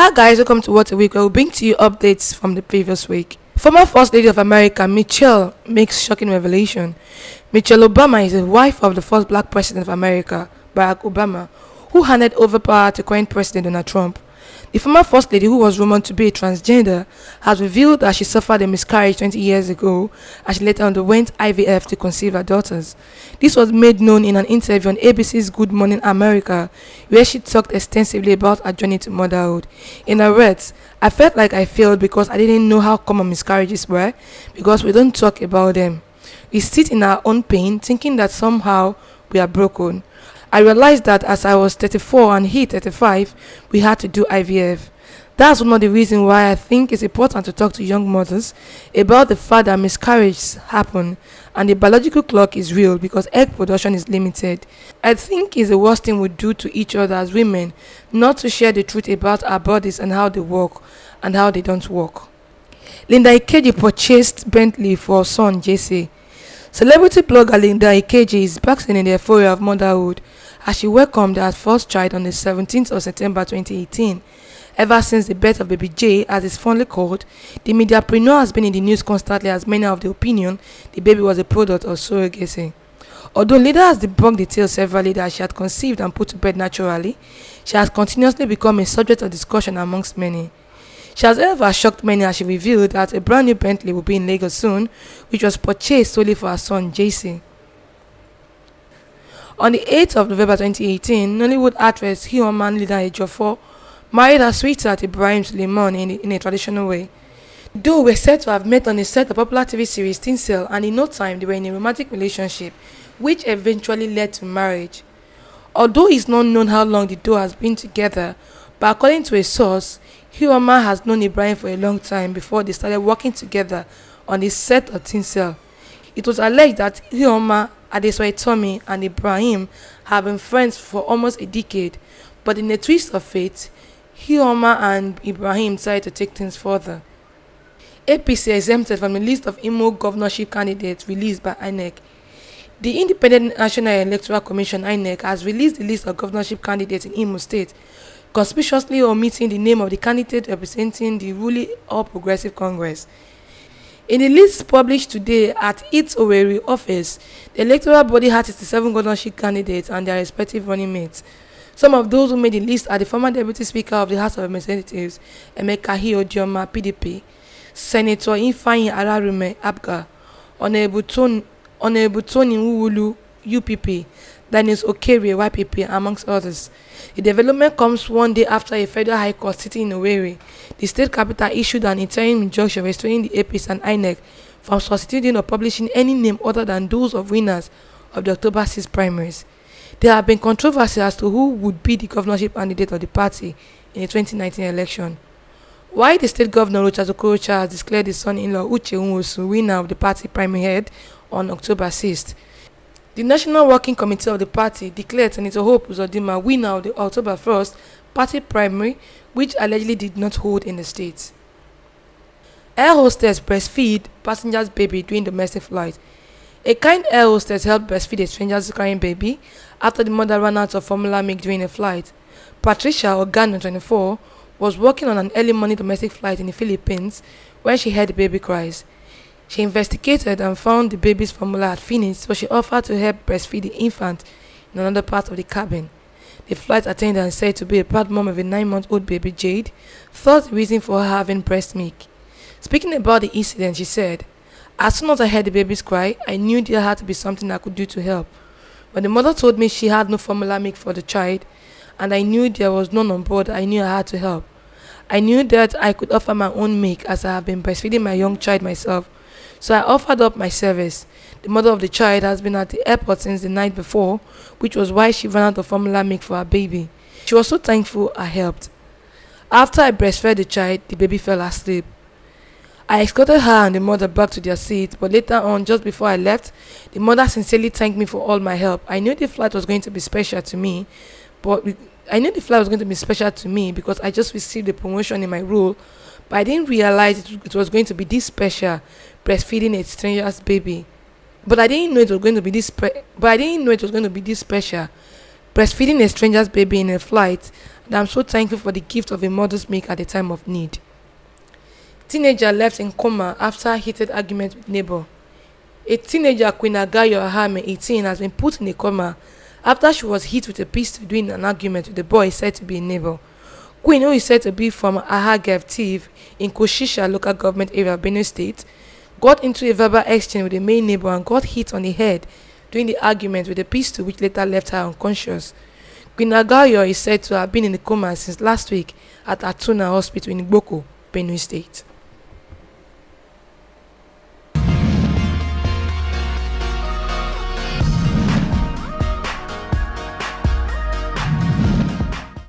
Hi guys, welcome to What a Week, where we'll bring to you updates from the previous week. Former First Lady of America, Michelle, makes shocking revelation. Michelle Obama is the wife of the first black president of America, Barack Obama, who handed over power to current President Donald Trump. The former First Lady, who was rumored to be a transgender, has revealed that she suffered a miscarriage 20 years ago and she later underwent IVF to conceive her daughters. This was made known in an interview on ABC's Good Morning America, where she talked extensively about her journey to motherhood. In her words, "I felt like I failed because I didn't know how common miscarriages were, because we don't talk about them. We sit in our own pain, thinking that somehow we are broken. I realized that as I was 34 and he 35, we had to do IVF. That's one of the reasons why I think it's important to talk to young mothers about the fact that miscarriages happen and the biological clock is real because egg production is limited. I think it's the worst thing we do to each other as women, not to share the truth about our bodies and how they work and how they don't work." Linda Ikeji purchased Bentley for her son JC. Celebrity blogger Linda Ikeji is basking in the euphoria of motherhood as she welcomed her first child on the 17th of September 2018. Ever since the birth of baby J, as it's fondly called, the mediapreneur has been in the news constantly as many of the opinion the baby was a product of surrogacy. Although Linda has debunked the tale severally that she had conceived and put to bed naturally, she has continuously become a subject of discussion amongst many. She has however shocked many as she revealed that a brand new Bentley will be in Lagos soon, which was purchased solely for her son JC. On the 8th of November 2018, Nollywood actress Hioma Linda Ejiofor married her sweetheart Ibrahim Suleiman in a traditional way. The duo were said to have met on the set of popular TV series Teen Cell, and in no time they were in a romantic relationship, which eventually led to marriage. Although it's not known how long the duo has been together, but according to a source, Hioma has known Ibrahim for a long time before they started working together on the set of Teen Cell. It was alleged that Hioma, Adesoye Tomi, and Ibrahim have been friends for almost a decade, but in a twist of fate, Hioma and Ibrahim decided to take things further. APC exempted from the list of Imo governorship candidates released by Inec. The Independent National Electoral Commission (INEC) has released the list of governorship candidates in Imo State, conspicuously omitting the name of the candidate representing the ruling All Progressive Congress. In the list published today at its Owerri office, the electoral body had 67 governorship candidates and their respective running mates. Some of those who made the list are the former Deputy Speaker of the House of Representatives, Emeka Odioma, PDP, Senator Ifeanyi Ararume, APGA, Honorable Tony Nwulu, UPP, Dennis Okerie, YPP, amongst others. The development comes one day after a federal high court sitting in Owerri, the state capital, issued an interim injunction restraining the APC and INEC from substituting or publishing any name other than those of winners of the October 6 primaries. There have been controversies as to who would be the governorship candidate of the party in the 2019 election. While the state governor Rochas Okorocha has declared his son-in-law Uche Nwosu winner of the party primary head on October 6th, the National Working Committee of the party declared Senator Hope Uzodinma winner of the October 1st party primary, which allegedly did not hold in the state. Air hostess breastfeed passenger's baby during domestic flight. A kind air hostess helped breastfeed a stranger's crying baby after the mother ran out of formula milk during a flight. Patricia Ogano, 24, was working on an early morning domestic flight in the Philippines when she heard the baby cries. She investigated and found the baby's formula had finished, so she offered to help breastfeed the infant in another part of the cabin. The flight attendant, said to be a proud mom of a 9-month-old baby Jade, thought the reason for her having breast milk. Speaking about the incident, she said, "As soon as I heard the baby's cry, I knew there had to be something I could do to help. When the mother told me she had no formula milk for the child, and I knew there was none on board, I knew I had to help. I knew that I could offer my own milk as I have been breastfeeding my young child myself. So I offered up my service. The mother of the child has been at the airport since the night before, which was why she ran out of formula milk for her baby. She was so thankful I helped. After I breastfed the child, the baby fell asleep. I escorted her and the mother back to their seat, but later on, just before I left, the mother sincerely thanked me for all my help. I knew the flight was going to be special to me, because I just received a promotion in my role, but I didn't realize it was going to be this special, breastfeeding a stranger's baby. But I didn't know it was going to be this special, breastfeeding a stranger's baby in a flight, and I'm so thankful for the gift of a mother's milk at a time of need. Teenager left in coma after heated argument with neighbor. A teenager, Queen Agayo Ahame, 18, has been put in a coma after she was hit with a pistol during an argument with the boy said to be a neighbor. Queen, who is said to be from Ahagev Tiv in Koshisha local government area of Benue State, got into a verbal exchange with the main neighbor and got hit on the head during the argument with a pistol which later left her unconscious. Queen Agayo is said to have been in a coma since last week at Atuna Hospital in Igboko, Benue State.